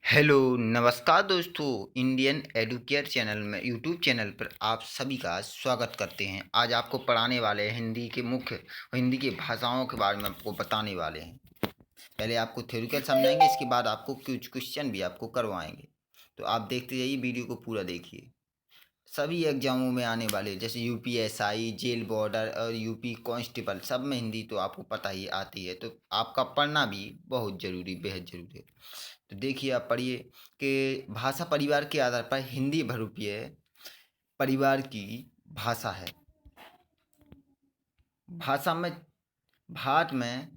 Hello, नमस्कार दोस्तों। Indian Educare channel में यूट्यूब चैनल पर आप सभी का स्वागत करते हैं। आज आपको पढ़ाने वाले हैं हिंदी की भाषाओं के बारे में आपको बताने वाले हैं। पहले आपको थ्योरिकल समझाएंगे, इसके बाद आपको कुछ क्वेश्चन भी आपको करवाएंगे। तो आप देखते जाइए, वीडियो को पूरा देखिए। सभी एग्जामों में आने वाले जैसे यूपीएसआई, जेल बॉर्डर और यूपी कांस्टेबल, सब में हिंदी तो आपको पता ही आती है। तो आपका पढ़ना भी बहुत ज़रूरी, बेहद ज़रूरी है। तो देखिए, आप पढ़िए कि भाषा परिवार के आधार पर हिंदी बहुरूपीय परिवार की भाषा है। भाषा में भारत में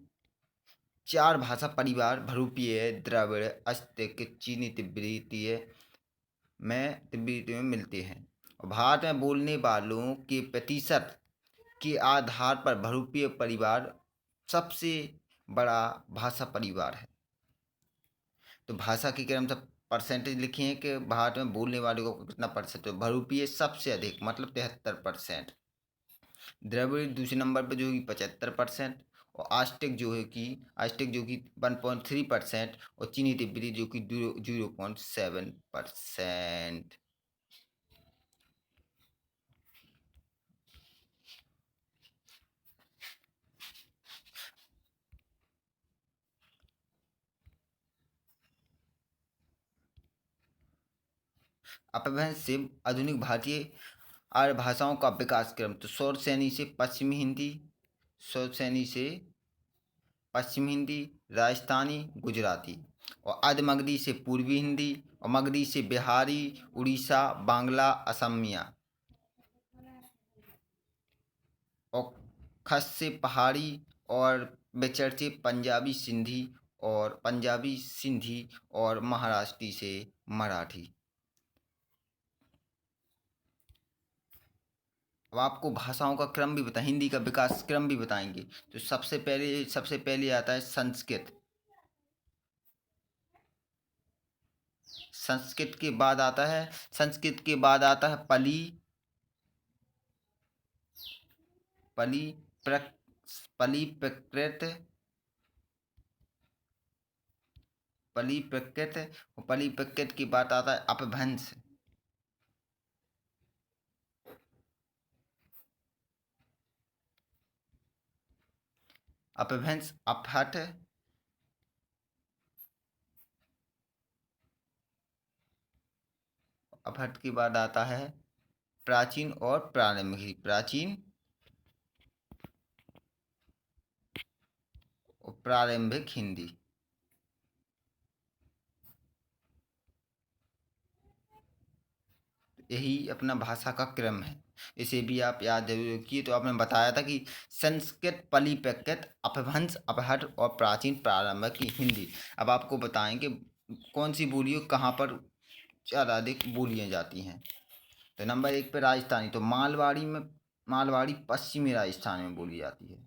4 भाषा परिवार बहुरूपीय द्रविड़, अस्तेक, चीनी, तिब्बती में मिलते हैं। और भारत में बोलने वालों के प्रतिशत के आधार पर बहुरूपीय परिवार सबसे बड़ा भाषा परिवार है। तो भाषा के क्रम से परसेंटेज लिखे हैं कि भारत में बोलने वाले को कितना परसेंट है। बहुरूपीय सबसे अधिक मतलब 73%, द्रविड़ दूसरे नंबर पर जो कि 75%, और आस्टेक जो कि 1.3%, और चीनी तिब्बती जो कि 0.7%। अपभ्रंश से आधुनिक भारतीय आर्य भाषाओं का विकास क्रम। तो सौर सैनी से पश्चिमी हिंदी, राजस्थानी, गुजराती, और अध मगधी से पूर्वी हिंदी, और मगधी से बिहारी, उड़ीसा, बांग्ला, असमिया, और खस से पहाड़ी, और बिचड़ से पंजाबी सिंधी, और महाराष्ट्री से मराठी। अब आपको भाषाओं का क्रम भी हिंदी का विकास क्रम भी बताएंगे। तो सबसे पहले आता है संस्कृत। संस्कृत के बाद आता है पली पली प्रक पली प्रकृत और पली प्रकृत की बात आता है अपभ्रंश। अपभ्रंश अपहट, अपहट के बाद आता है प्राचीन और प्रारंभिक। प्राचीन और प्रारंभिक हिंदी। यही अपना भाषा का क्रम है। इसे भी आप याद जरूर रखिए। तो आपने बताया था कि संस्कृत, पली प्रकृत, अपभ्रंश, अपहट और प्राचीन प्रारंभिक हिंदी। अब आपको बताएं कि कौन सी बोलियों कहाँ पर ज़्यादा अधिक बोलियाँ जाती हैं। तो नंबर 1 पे राजस्थानी। तो मालवाड़ी पश्चिमी राजस्थान में बोली जाती है,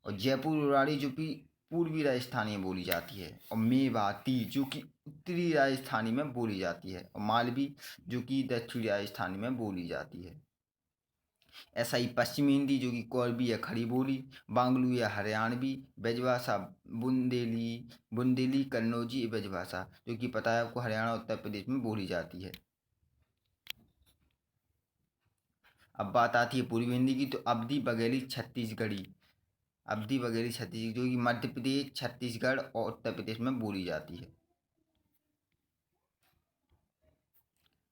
और जयपुर उड़ाड़ी जो कि पूर्वी राजस्थानी में बोली जाती है, और मेवाती जो कि उत्तरी राजस्थानी में बोली जाती है, और मालवी जो कि दक्षिणी राजस्थानी में बोली जाती है। ऐसा ही पश्चिमी हिंदी जो कि कोरबी या खड़ी बोली, बांग्लू या हरियाणवी, ब्रजभाषा बुंदेली, कन्नौजी ब्रजभाषा जो कि पता है आपको हरियाणा उत्तर प्रदेश में बोली जाती है। अब बात आती है पूर्वी हिंदी की। तो अवधी बघेली छत्तीसगढ़ी जो कि मध्य प्रदेश, छत्तीसगढ़ और उत्तर प्रदेश में बोली जाती है।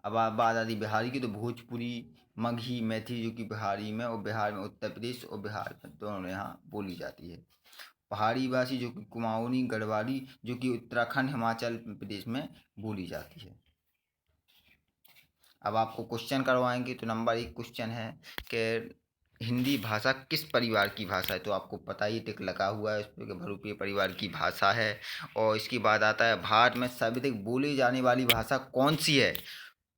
अब आप बात आती बिहारी की। तो भोजपुरी, मगही, मैथिली जो कि बिहारी में, और बिहार में, उत्तर प्रदेश और बिहार में दोनों यहाँ बोली जाती है। पहाड़ी भाषी जो कि कुमाऊनी, गढ़वाली जो कि उत्तराखंड, हिमाचल प्रदेश में बोली जाती है। अब आपको क्वेश्चन करवाएंगे। तो नंबर 1 क्वेश्चन है कि हिंदी भाषा किस परिवार की भाषा है। तो आपको पता ही टिक लगा हुआ है उस पर कि बहुरूपीय परिवार की भाषा है। और इसके बाद आता है भारत में सर्वाधिक बोली जाने वाली भाषा कौन सी है।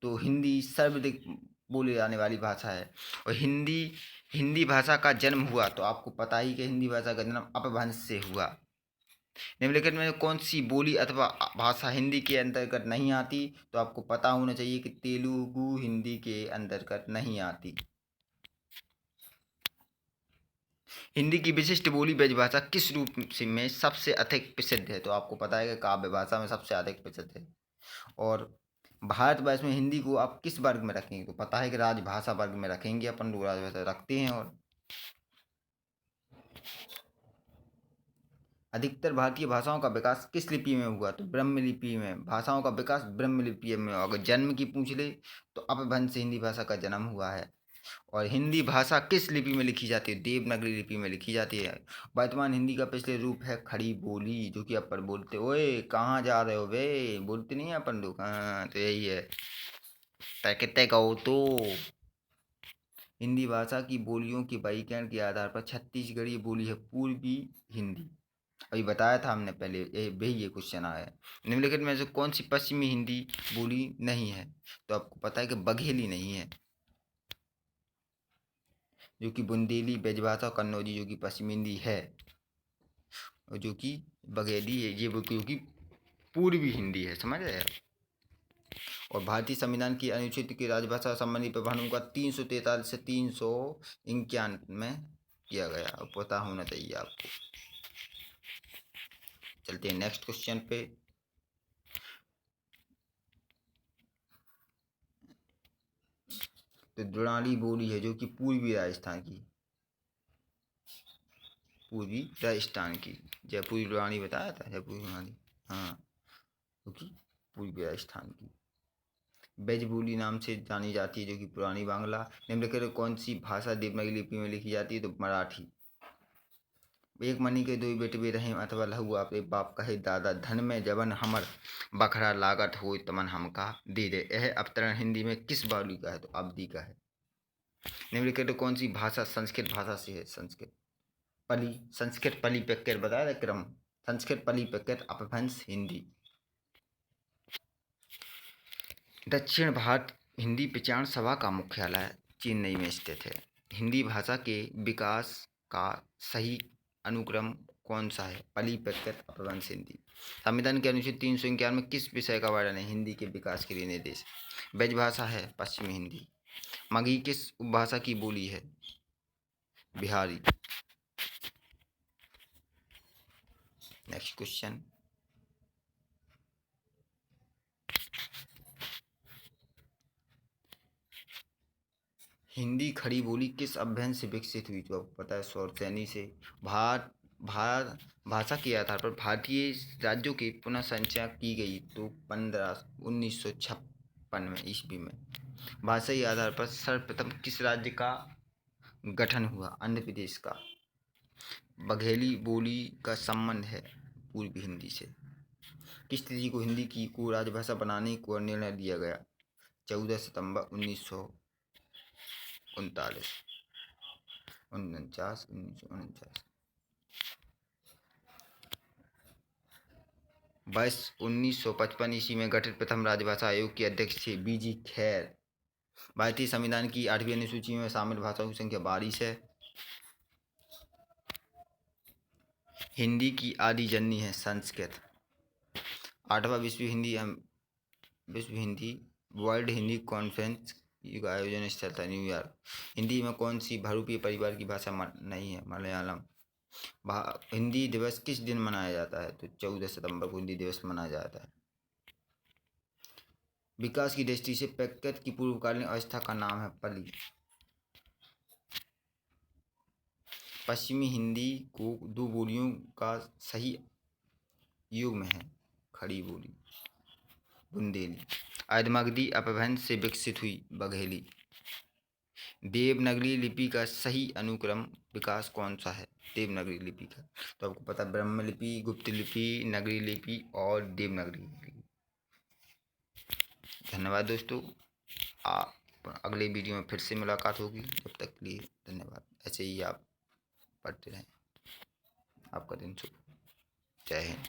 तो हिंदी सर्वाधिक बोली जाने वाली भाषा है। और हिंदी भाषा का जन्म हुआ, तो आपको पता ही कि हिंदी भाषा का जन्म अपभ्रंश से हुआ। निम्नलिखित में कौन सी बोली अथवा भाषा हिंदी के अंतर्गत नहीं आती। तो आपको पता होना चाहिए कि तेलुगु हिंदी के अंतर्गत नहीं आती। हिंदी की विशिष्ट बोली ब्रजभाषा किस रूप में सबसे अधिक प्रसिद्ध है? तो आपको पता है कि काव्य भाषा में सबसे अधिक प्रसिद्ध है। और भारतवर्ष में हिंदी को आप किस वर्ग में रखेंगे? तो पता है कि राजभाषा वर्ग में रखेंगे, अपन लोग राजभाषा रखते हैं। और अधिकतर भारतीय भाषाओं का विकास किस लिपि में हुआ? तो ब्रह्म लिपि में। भाषाओं का विकास ब्रह्म लिपि में। अगर जन्म की पूछ ले तो अपभ्रंश से हिंदी भाषा का जन्म हुआ है। और हिंदी भाषा किस लिपि में लिखी जाती है? देवनागरी लिपि में लिखी जाती है। वर्तमान हिंदी का पिछले रूप है खड़ी बोली, जो कि अपन बोलते, ओए कहाँ जा रहे हो बे, बोलते नहीं है अपन लोग। हाँ, तो यही है। कहते कहो तो हिंदी भाषा की बोलियों के वर्गीकरण के आधार पर छत्तीसगढ़ी बोली है पूर्वी हिंदी। अभी बताया था हमने पहले, ये क्वेश्चन आया है। निम्नलिखित में से कौन सी पश्चिमी हिंदी बोली नहीं है? तो आपको पता है कि बघेली नहीं है, जो कि बुंदेली, ब्रजभाषा और कन्नौजी जो कि पश्चिमी हिंदी है, और जो कि बघेली है ये क्योंकि पूर्वी हिंदी है। समझ रहे हैं? और भारतीय संविधान की अनुच्छेद की राजभाषा संबंधी प्रावधानों का 343 से 351 में किया गया। अब पता होना चाहिए आपको। चलते हैं नेक्स्ट क्वेश्चन पे। तो दुड़ानी बोली है जो कि पूर्वी राजस्थान की, पूर्वी राजस्थान की जयपुरी दुड़ानी बताया था, जयपुरी दुड़ानी। हाँ, क्योंकि पूर्वी राजस्थान की ब्रज बोली नाम से जानी जाती है, जो कि पुरानी बांग्ला। निम्नलिखित कौन सी भाषा देवनागरी लिपि में लिखी जाती है? तो मराठी। एक मनी के दो बेटे भी रहे अथवा लहू आप एक बाप कहे दादा, धन में जबन हमर बखरा लागत हो तमन हमका दे दे। यह अवतरण हिंदी में किस बोली का है? तो अवधि का है। निम्नलिखित कौन सी भाषा संस्कृत भाषा से है? संस्कृत पली प्रकृत बताया था क्रम। संस्कृत पली प्रकृत अपभ्रंश हिंदी। दक्षिण भारत हिंदी प्रचार सभा का मुख्यालय चेन्नई में स्थित है। हिंदी भाषा के विकास का सही अनुक्रम कौन सा है? पली प्रकृत अपभ्रंश हिंदी। संविधान के अनुच्छेद 351 में किस विषय का वर्णन है? हिंदी के विकास के लिए निर्देश। ब्रजभाषा है पश्चिमी हिंदी। मगही किस उपभाषा की बोली है? बिहारी। Next question. हिंदी खड़ी बोली किस अभ्यास से विकसित हुई? तो आपको पता है शौरसेनी से। भारत भाषा के आधार पर भारतीय राज्यों की पुनः संख्या की गई तो 1956 में ईस्वी में। भाषाई आधार पर सर्वप्रथम किस राज्य का गठन हुआ? आंध्र प्रदेश का। बघेली बोली का संबंध है पूर्वी हिंदी से। किस तिथि को हिंदी की को राजभाषा बनाने को निर्णय लिया गया? 14 सितंबर 1939। 1949। 1955 ईस्वी में गठित प्रथम राजभाषा आयोग के अध्यक्ष थे बीजी खैर। भारतीय संविधान की 8वीं अनुसूची में शामिल भाषाओं की संख्या 22 है। हिंदी की आदि जननी है संस्कृत। 8वां विश्व हिंदी वर्ल्ड हिंदी कॉन्फ्रेंस का आयोजन स्थल था न्यूयॉर्क। हिंदी में कौन सी बहुरूपीय परिवार की भाषा नहीं है? मलयालम। हिंदी दिवस किस दिन मनाया जाता है? तो 14 सितंबर को हिंदी दिवस मनाया जाता है। विकास की दृष्टि से प्रकृत की पूर्वकालीन अवस्था का नाम है पली। पश्चिमी हिंदी को दो बोलियों का सही युग्म है खड़ी बोली, बुंदेली। आदिमगधी अपभ्रंश से विकसित हुई बघेली। देवनागरी लिपि का सही अनुक्रम विकास कौन सा है? देवनागरी लिपि का। तो आपको पता है ब्रह्म लिपि, गुप्त लिपि, नगरी लिपि और देवनागरी लिपि। धन्यवाद दोस्तों। अगले वीडियो में फिर से मुलाकात होगी। जब तक के लिए धन्यवाद। ऐसे ही आप पढ़ते रहें। आपका दिन शुभ। जय हिंद।